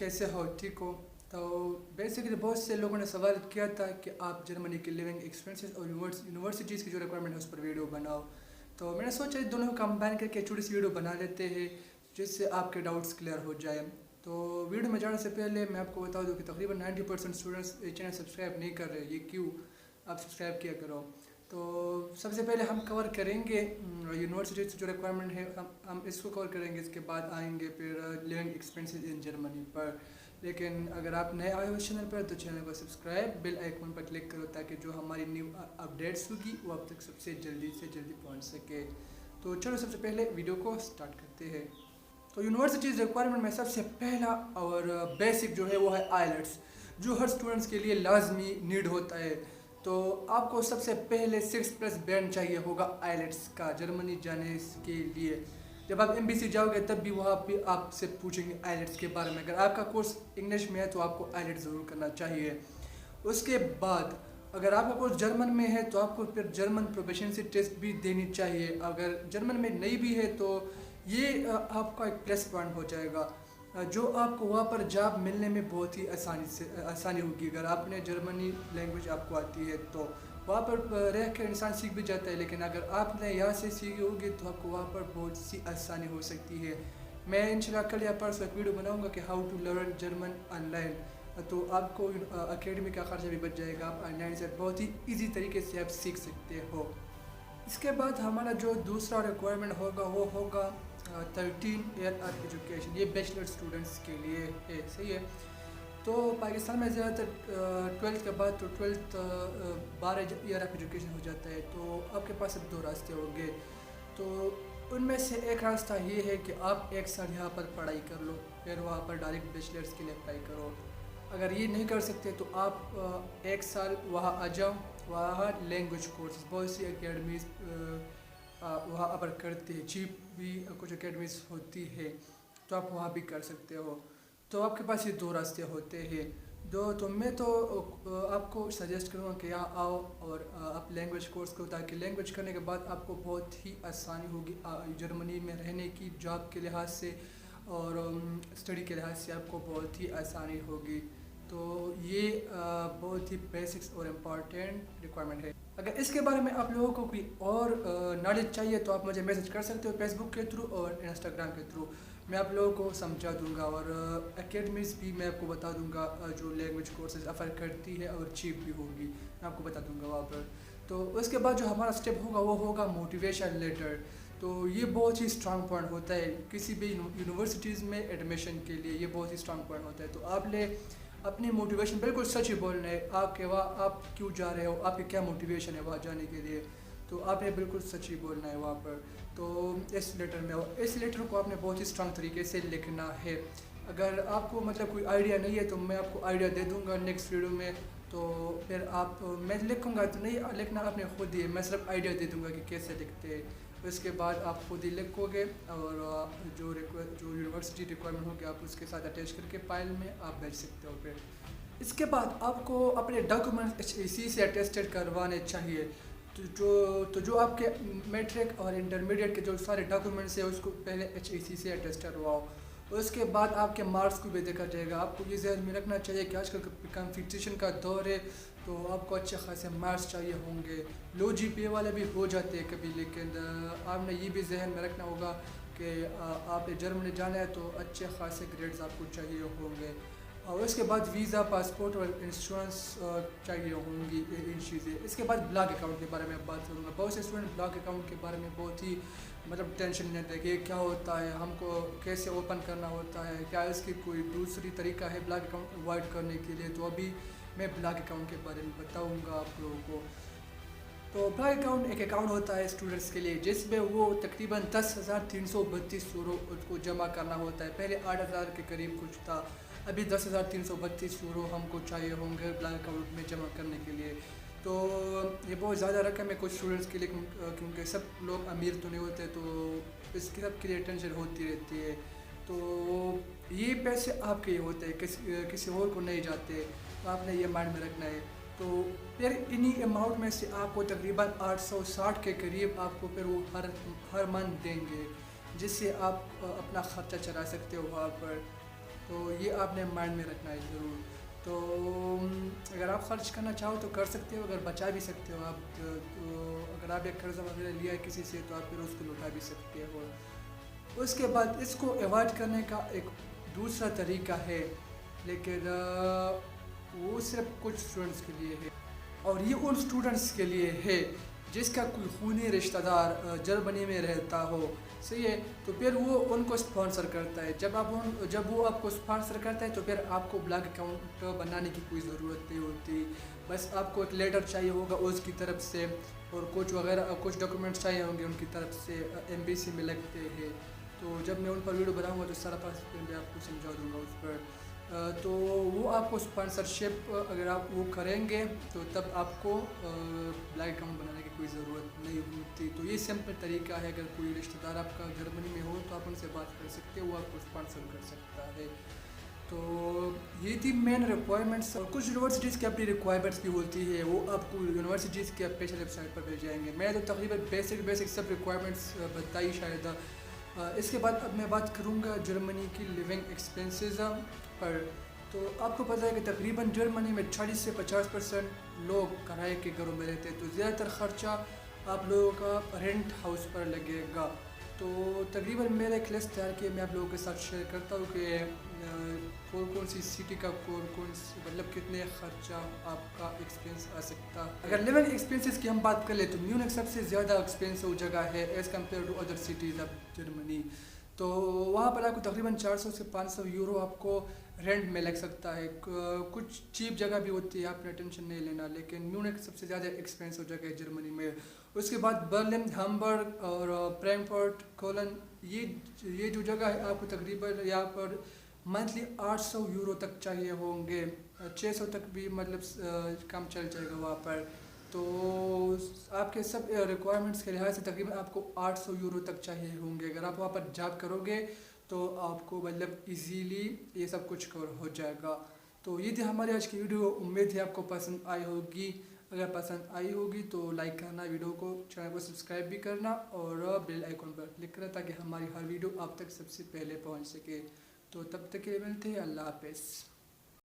कैसे हो? ठीक हो? तो बेसिकली बहुत से लोगों ने सवाल किया था कि आप जर्मनी की लिविंग एक्सपेंसेस और यूनिवर्सिटीज़ की जो रिक्वायरमेंट है उस पर वीडियो बनाओ। तो मैंने सोचा इस दोनों को कंबाइन करके छोटी सी वीडियो बना लेते हैं जिससे आपके डाउट्स क्लियर हो जाए। तो वीडियो में जाने से पहले मैं आपको बता दूं कि तकरीबन 90% स्टूडेंट्स ये चैनल सब्सक्राइब नहीं कर रहे। ये क्यों? आप सब्सक्राइब किया करो। तो सबसे पहले हम कवर करेंगे यूनिवर्सिटी जो रिक्वायरमेंट है, हम इसको कवर करेंगे। इसके बाद आएंगे फिर लिविंग एक्सपेंसेस इन जर्मनी पर। लेकिन अगर आप नए आए हो इस चैनल पर तो चैनल को सब्सक्राइब, बेल आइकन पर क्लिक करो ताकि जो हमारी न्यू अपडेट्स होगी वो आप तक सबसे जल्दी से जल्दी पहुंच सके। तो चलो सबसे पहले वीडियो को स्टार्ट करते हैं। तो यूनिवर्सिटीज़ रिक्वायरमेंट में सबसे पहला और बेसिक जो है वो है आइलेट्स, जो हर स्टूडेंट्स के लिए लाजमी नीड होता है। तो आपको सबसे पहले 6+ बैंड चाहिए होगा आइलेट्स का जर्मनी जाने के लिए। जब आप एमबीसी जाओगे तब भी वहाँ पे आपसे पूछेंगे आइलेट्स के बारे में। अगर आपका कोर्स इंग्लिश में है तो आपको आइलेट्स ज़रूर करना चाहिए। उसके बाद अगर आपका कोर्स जर्मन में है तो आपको फिर जर्मन प्रोफिशिएंसी टेस्ट भी देनी चाहिए। अगर जर्मन में नहीं भी है तो ये आपका एक प्लस पॉइंट हो जाएगा, जो आपको वहाँ पर जॉब मिलने में बहुत ही आसानी होगी। अगर आपने जर्मनी लैंग्वेज आपको आती है तो वहाँ पर रह कर इंसान सीख भी जाता है, लेकिन अगर आपने यहाँ से सीखी होगी तो आपको वहाँ पर बहुत सी आसानी हो सकती है। मैं इंशाल्लाह कल या परसों एक वीडियो बनाऊंगा कि how to learn German online, तो आपको अकेडमी का खर्चा भी बच जाएगा। आप ऑनलाइन से बहुत ही ईजी तरीके से आप सीख सकते हो। इसके बाद हमारा जो दूसरा रिक्वायरमेंट होगा वो होगा 13 ईयर ऑफ एजुकेशन। ये बैचलर स्टूडेंट्स के लिए है, सही है। तो पाकिस्तान में ज़्यादातर 12th के बाद तो 12 ईयर ऑफ एजुकेशन हो जाता है। तो आपके पास अब 2 रास्ते होंगे। तो उनमें से एक रास्ता ये है कि आप 1 साल यहाँ पर पढ़ाई कर लो, फिर वहाँ पर डायरेक्ट बैचलर्स के लिए अप्लाई करो। अगर ये नहीं कर सकते तो आप 1 साल वहाँ आ जाओ। वहाँ लैंग्वेज कोर्सेज बहुत सी एकेडमीज़ वहाँ पर करते हैं, चीप भी कुछ एकेडमीज़ होती है, तो आप वहाँ भी कर सकते हो। तो आपके पास ये 2 रास्ते होते हैं। तो मैं तो आपको सजेस्ट करूँगा कि यहाँ आओ और आप लैंग्वेज कोर्स करो, ताकि लैंग्वेज करने के बाद आपको बहुत ही आसानी होगी जर्मनी में रहने की, जॉब के लिहाज से और स्टडी के लिहाज से आपको बहुत ही आसानी होगी। तो ये बहुत ही बेसिक्स और इम्पॉर्टेंट रिक्वायरमेंट है। अगर इसके बारे में आप लोगों को कोई और नॉलेज चाहिए तो आप मुझे मैसेज कर सकते हो फेसबुक के थ्रू और इंस्टाग्राम के थ्रू। मैं आप लोगों को समझा दूंगा और एकेडमीज़ भी मैं आपको बता दूंगा जो लैंग्वेज कोर्सेज ऑफ़र करती है और चीप भी होगी, मैं आपको बता दूंगा वहाँ पर। तो उसके बाद जो हमारा स्टेप होगा वो होगा मोटिवेशन लेटर। तो ये बहुत ही स्ट्रांग पॉइंट होता है किसी भी यूनिवर्सिटीज़ में एडमिशन के लिए, ये बहुत ही स्ट्रांग पॉइंट होता है। तो आपने अपनी मोटिवेशन बिल्कुल सच ही बोलना है। आपके वहाँ आप क्यों जा रहे हो, आपकी क्या मोटिवेशन है वहाँ जाने के लिए, तो आपने बिल्कुल सच ही बोलना है वहाँ पर। तो इस लेटर में इस लेटर को आपने बहुत ही स्ट्रांग तरीके से लिखना है। अगर आपको मतलब कोई आइडिया नहीं है तो मैं आपको आइडिया दे दूँगा नेक्स्ट वीडियो में। तो फिर आप मैं लिखूँगा तो नहीं लिखना आपने खुद ही, मैं सिर्फ आइडिया दे दूँगा कि कैसे लिखते हैं। उसके बाद आप खुद ही लिखोगे और जो यूनिवर्सिटी रिक्वायरमेंट होगी आप उसके साथ अटैच करके फाइल में आप भेज सकते हो। फिर इसके बाद आपको अपने डॉक्यूमेंट्स HEC से अटेस्टेड करवाने चाहिए। तो जो आपके मैट्रिक और इंटरमीडिएट के जो सारे डॉक्यूमेंट्स हैं उसको पहले HEC से अटेस्ट करवाओ। उसके बाद आपके मार्क्स को भी देखा जाएगा। आपको ये ध्यान में रखना चाहिए कि आजकल कंपटीशन का दौर है, तो आपको अच्छे खासे मार्क्स चाहिए होंगे। लो GPA वाले भी हो जाते हैं कभी, लेकिन आपने ये भी जहन में रखना होगा कि आप जर्मनी जाना है तो अच्छे खासे ग्रेड्स आपको चाहिए होंगे। और उसके बाद वीज़ा, पासपोर्ट और इंश्योरेंस चाहिए होंगी इन चीज़ें। इसके बाद ब्लॉग अकाउंट के बारे में बात करूँगा। बहुत से स्टूडेंट ब्लॉग अकाउंट के बारे में बहुत ही मतलब टेंशन लेते हैं कि क्या होता है, हमको कैसे ओपन करना होता है, क्या इसकी कोई दूसरी तरीका है ब्लॉग अकाउंट अवॉइड करने के लिए। तो अभी मैं ब्लॉग अकाउंट के बारे में बताऊँगा आप लोगों को। तो ब्लॉग अकाउंट एक अकाउंट होता है स्टूडेंट्स के लिए जिसमें वो तकरीबन 10,332 यूरो उसको जमा करना होता है। पहले 8,000 के करीब कुछ था, अभी 10,332 यूरो हमको चाहिए होंगे ब्लॉग अकाउंट में जमा करने के लिए। तो ये बहुत ज़्यादा रकम है कुछ स्टूडेंट्स के लिए, क्योंकि सब लोग अमीर तो नहीं होते, तो इसके सब के लिए टेंशन होती रहती है। तो ये पैसे आपके होते हैं, किसी और को नहीं जाते, तो आपने ये माइंड में रखना है। तो फिर इन्हीं अमाउंट में से आपको तकरीबन 860 के करीब आपको फिर वो हर मंथ देंगे, जिससे आप अपना ख़र्चा चला सकते हो वहाँ पर। تو یہ آپ نے مائنڈ میں رکھنا ہے ضرور. تو اگر آپ خرچ کرنا چاہو تو کر سکتے ہو, اگر بچا بھی سکتے ہو آپ, تو اگر آپ ایک قرضہ وغیرہ لیا ہے کسی سے تو آپ پھر اس کو لوٹا بھی سکتے ہو. اس کے بعد اس کو ایوائڈ کرنے کا ایک دوسرا طریقہ ہے, لیکن وہ صرف کچھ اسٹوڈنٹس کے لیے ہے, اور یہ ان اسٹوڈنٹس کے لیے ہے جس کا کوئی خونی رشتہ دار جرمنی میں رہتا ہو, صحیح ہے. تو پھر وہ ان کو اسپانسر کرتا ہے. جب وہ آپ کو اسپانسر کرتا ہے تو پھر آپ کو بلانک اکاؤنٹ بنانے کی کوئی ضرورت نہیں ہوتی. بس آپ کو ایک لیٹر چاہیے ہوگا اس کی طرف سے, اور کچھ ڈاکومنٹس چاہیے ہوں گے ان کی طرف سے, ایمبیسی میں لگتے ہیں. تو جب میں ان پر ویڈیو بناؤں گا تو سارا پاس میں آپ کو سمجھا دوں گا اس پر. تو وہ آپ کو اسپانسرشپ اگر آپ وہ کریں گے تو تب آپ کو بلینک اکاؤنٹ بنانے کی کوئی ضرورت نہیں ہوتی. تو یہ سمپل طریقہ ہے, اگر کوئی رشتہ دار آپ کا جرمنی میں ہو تو آپ ان سے بات کر سکتے ہو, وہ آپ کو اسپانسر کر سکتا ہے. تو یہ تھی مین ریکوائرمنٹس. اور کچھ یونیورسٹیز کی اپنی ریکوائرمنٹس بھی ہوتی ہے, وہ آپ کو یونیورسٹیز کے اسپیشل ویب سائٹ پر مل جائیں گے. میں تو تقریباً بیسک سب ریکوائرمنٹس بتائی شاید. اس کے بعد اب میں بات کروں گا جرمنی کی لیونگ ایکسپینسز پر. تو آپ کو پتہ ہے کہ تقریباً جرمنی میں 40 سے 50% لوگ کرائے کے گھروں میں رہتے ہیں, تو زیادہ تر خرچہ آپ لوگوں کا رینٹ ہاؤس پر لگے گا. تو تقریباً میرا ایک لسٹ تیار کیا میں آپ لوگوں کے ساتھ شیئر کرتا ہوں کہ کون سی سٹی کا مطلب کتنے خرچہ آپ کا ایکسپینس آ سکتا. اگر لیونگ ایکسپینسز کی ہم بات کر لیں تو میونک سب سے زیادہ ایکسپینسو جگہ ہے as compare to other cities of Germany. تو وہاں پر آپ کو تقریباً 400 سے 500 یورو آپ کو رینٹ میں لگ سکتا ہے. کچھ چیپ جگہ بھی ہوتی ہے, آپ نے ٹینشن نہیں لینا, لیکن میونک سب سے زیادہ ایکسپینسو جگہ ہے جرمنی میں. اس کے بعد برلن, ہمبرگ اور فرینکفرٹ, کولن, یہ جو جگہ ہے آپ کو تقریباً یہاں پر منتھلی 800 یورو تک چاہیے ہوں گے, 600 تک بھی مطلب کم چل جائے گا وہاں پر. تو آپ کے سب ریکوائرمنٹس کے لحاظ سے تقریباً آپ کو 800 یورو تک چاہیے ہوں گے. اگر آپ وہاں پر جاب کرو گے تو آپ کو مطلب ایزیلی یہ سب کچھ کور ہو جائے گا. تو یہ تھی ہماری آج کی ویڈیو, امید ہے آپ کو پسند آئی ہوگی. اگر پسند آئی ہوگی تو لائک کرنا, ویڈیو کو, چینل کو سبسکرائب بھی کرنا اور بیل آئیکن پر کلک کرنا تاکہ ہماری ہر ویڈیو آپ تک سب سے پہلے پہنچ سکے. تو تب تک کے لیے ملتے ہیں, اللہ حافظ.